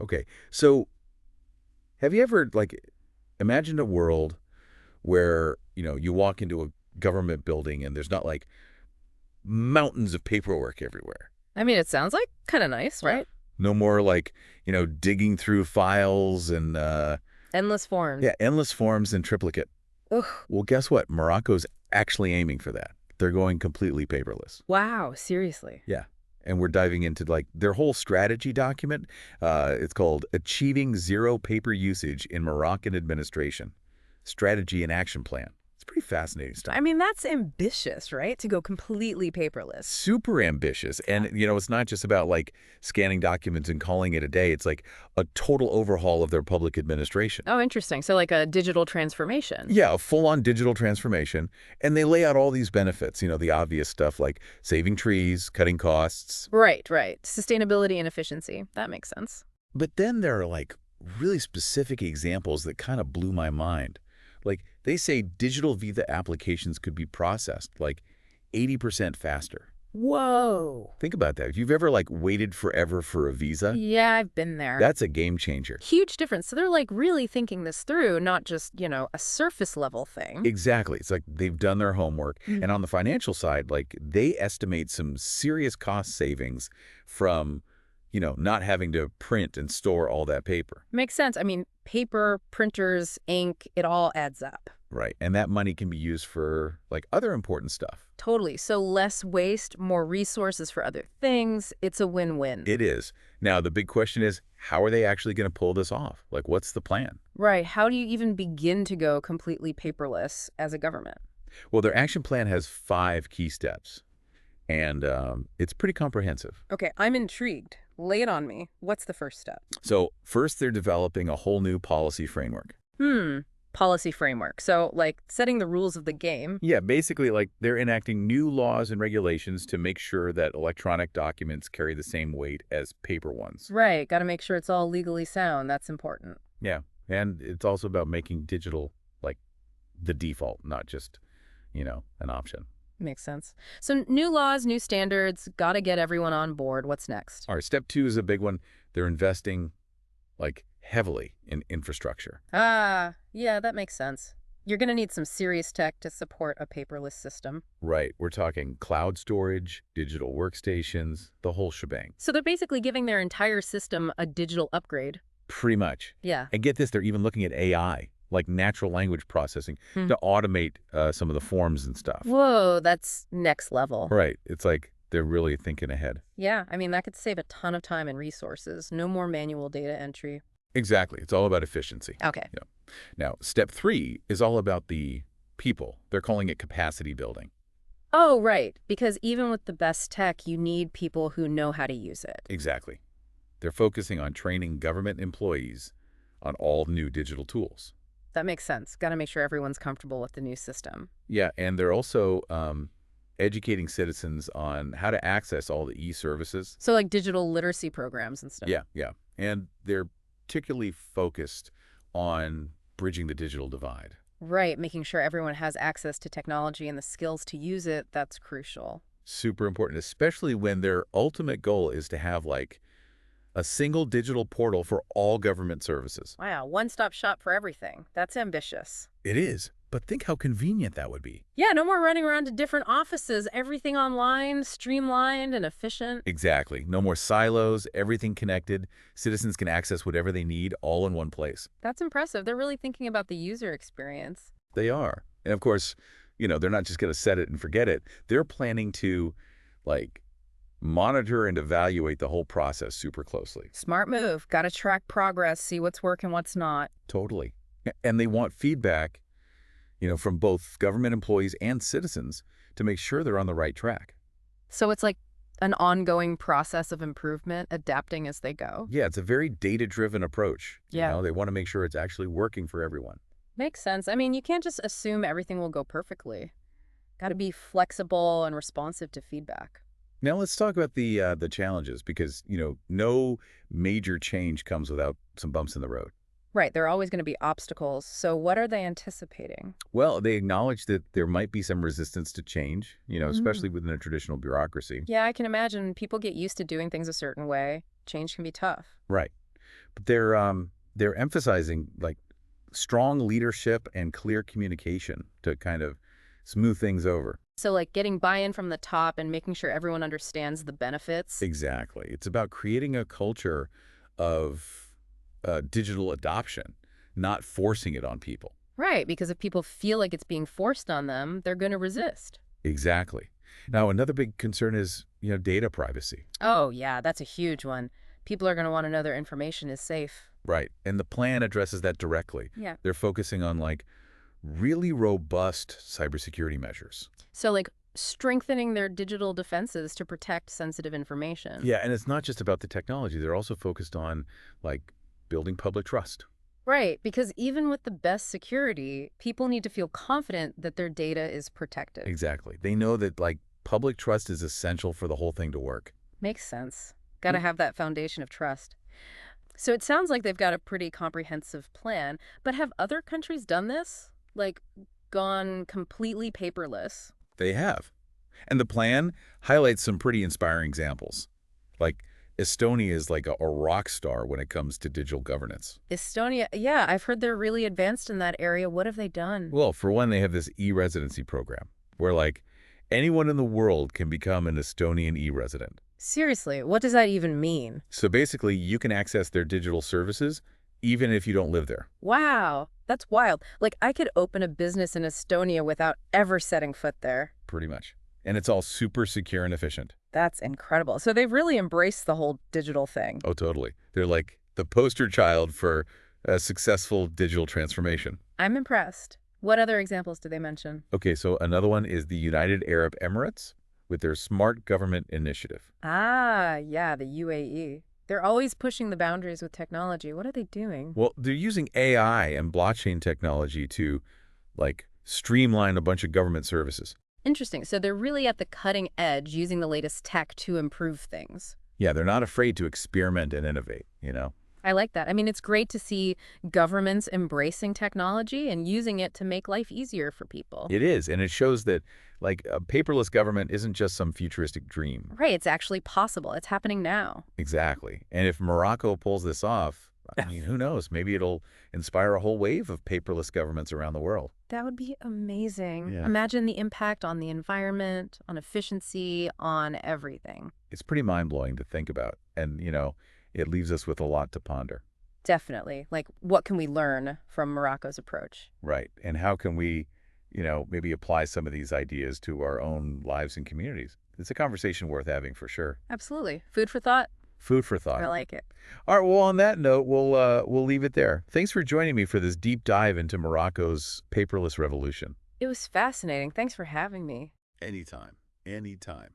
Okay. So have you ever, like, imagined a world where, you walk into a government building and there's not, like, mountains of paperwork everywhere? I mean, it sounds like kind of nice, Yeah. right? No more, like, digging through files and, Endless forms. yeah, endless forms and triplicate. Ugh. Well, guess what? Morocco's actually aiming for that. They're going completely paperless. Wow, seriously. Yeah. And we're diving into, like, their whole strategy document. It's called Achieving Zero Paper Usage in Moroccan Administration, Strategy and Action Plan. It's pretty fascinating I stuff. mean, that's ambitious, right? To go completely paperless. Super ambitious. And, it's not just about, like, scanning documents and calling it a day. It's like a total overhaul of their public administration. Oh, interesting. So like a digital transformation. Yeah, a full-on digital transformation. And they lay out all these benefits, the obvious stuff like saving trees, cutting costs. Right, right. Sustainability and efficiency. That makes sense. But then there are, like, really specific examples that kind of blew my mind. Like, they say digital visa applications could be processed, like, 80% faster. Whoa. Think about that. If you've ever, like, waited forever for a visa, Yeah, I've been there. that's a game changer. Huge difference. So they're like really thinking this through, not just, a surface level thing. Exactly. It's like they've done their homework. Mm. And on the financial side, like, they estimate some serious cost savings from, not having to print and store all that paper. Makes sense. I mean, paper, printers, ink, it all adds up. Right. And that money can be used for, like, other important stuff. Totally. So less waste, more resources for other things. It's a win-win. It is. Now, the big question is, how are they actually going to pull this off? Like, what's the plan? Right. How do you even begin to go completely paperless as a government? Well, their action plan has 5 key steps, and it's pretty comprehensive. Okay, I'm intrigued. Lay it on me. What's the first step? So first, they're developing a whole new policy framework. Policy framework. So, like, setting the rules of the game. Yeah, basically, like, they're enacting new laws and regulations to make sure that electronic documents carry the same weight as paper ones. Right. Got to make sure it's all legally sound. That's important. Yeah, and it's also about making digital, like, the default, not just, an option. Makes sense. So, new laws, new standards. Got to get everyone on board. What's next? All right, step 2 is a big one. They're investing, like, heavily in infrastructure. Ah, yeah, that makes sense. You're going to need some serious tech to support a paperless system. Right. We're talking cloud storage, digital workstations, the whole shebang. So they're basically giving their entire system a digital upgrade. Pretty much. Yeah. And get this, they're even looking at AI, like natural language processing, to automate some of the forms and stuff. Whoa, that's next level. Right. It's like they're really thinking ahead. Yeah, I mean, that could save a ton of time and resources. No more manual data entry. Exactly. It's all about efficiency. Okay. Yeah. Now, step 3 is all about the people. They're calling it capacity building. Oh, right. Because even with the best tech, you need people who know how to use it. Exactly. They're focusing on training government employees on all new digital tools. That makes sense. Got to make sure everyone's comfortable with the new system. Yeah, and they're also educating citizens on how to access all the e-services. So like digital literacy programs and stuff. Yeah, yeah. And they're particularly focused on bridging the digital divide. Right, making sure everyone has access to technology and the skills to use it, that's crucial. Super important, especially when their ultimate goal is to have, like, a single digital portal for all government services. Wow, one-stop shop for everything. That's ambitious. It is, but think how convenient that would be. Yeah, no more running around to different offices. Everything online, streamlined and efficient. Exactly. No more silos, everything connected. Citizens can access whatever they need all in one place. That's impressive. They're really thinking about the user experience. They are. And of course, they're not just going to set it and forget it. They're planning to, like, monitor and evaluate the whole process super closely. Smart move. Got to track progress, see what's working, what's not. Totally. And they want feedback, from both government employees and citizens to make sure they're on the right track. So it's like an ongoing process of improvement, adapting as they go. Yeah, it's a very data-driven approach. Yeah. They want to make sure it's actually working for everyone. Makes sense. I mean, you can't just assume everything will go perfectly. Got to be flexible and responsive to feedback. Now let's talk about the challenges because, no major change comes without some bumps in the road. Right, there are always going to be obstacles. So what are they anticipating? Well, they acknowledge that there might be some resistance to change, especially within a traditional bureaucracy. Yeah, I can imagine people get used to doing things a certain way. Change can be tough. Right. But they're emphasizing like strong leadership and clear communication to kind of smooth things over. So, like getting buy-in from the top and making sure everyone understands the benefits. Exactly. It's about creating a culture of digital adoption, not forcing it on people. Right, because if people feel like it's being forced on them, they're going to resist. Exactly. Now, another big concern is, data privacy. Oh, yeah, that's a huge one. People are going to want to know their information is safe. Right. And the plan addresses that directly. Yeah. They're focusing on like really robust cybersecurity measures. So, like, strengthening their digital defenses to protect sensitive information. Yeah, and it's not just about the technology. They're also focused on like building public trust. Right, because even with the best security, people need to feel confident that their data is protected. Exactly. They know that like public trust is essential for the whole thing to work. Makes sense. Got to have that foundation of trust. So it sounds like they've got a pretty comprehensive plan, but have other countries done this? Like, gone completely paperless? They have. And the plan highlights some pretty inspiring examples. Like Estonia is like a rock star when it comes to digital governance. Estonia, yeah, I've heard they're really advanced in that area. What have they done? Well, for one, they have this e-residency program where like anyone in the world can become an Estonian e-resident. Seriously, what does that even mean? So basically, you can access their digital services even if you don't live there, Wow, that's wild. Like, I could open a business in Estonia without ever setting foot there. pretty much. And it's all super secure and efficient. That's incredible. So they've really embraced the whole digital thing. Oh, totally. They're like the poster child for a successful digital transformation. I'm impressed. What other examples do they mention? Okay, so another one is the United Arab Emirates with their Smart Government Initiative. Ah, yeah, the UAE. They're always pushing the boundaries with technology. What are they doing? Well, they're using AI and blockchain technology to like streamline a bunch of government services. Interesting. So they're really at the cutting edge using the latest tech to improve things. Yeah, they're not afraid to experiment and innovate. I like that. I mean, it's great to see governments embracing technology and using it to make life easier for people. It is, and it shows that like a paperless government isn't just some futuristic dream. Right, it's actually possible. It's happening now. Exactly. And if Morocco pulls this off, I mean, who knows? Maybe it'll inspire a whole wave of paperless governments around the world. That would be amazing. Yeah. Imagine the impact on the environment, on efficiency, on everything. It's pretty mind-blowing to think about. And it leaves us with a lot to ponder. Definitely. Like, what can we learn from Morocco's approach? Right. And how can we, maybe apply some of these ideas to our own lives and communities? It's a conversation worth having for sure. Absolutely. Food for thought. Food for I thought. like it. All right. Well, on that note, we'll leave it there. Thanks for joining me for this deep dive into Morocco's paperless revolution. It was fascinating. Thanks for having me. Anytime. Anytime.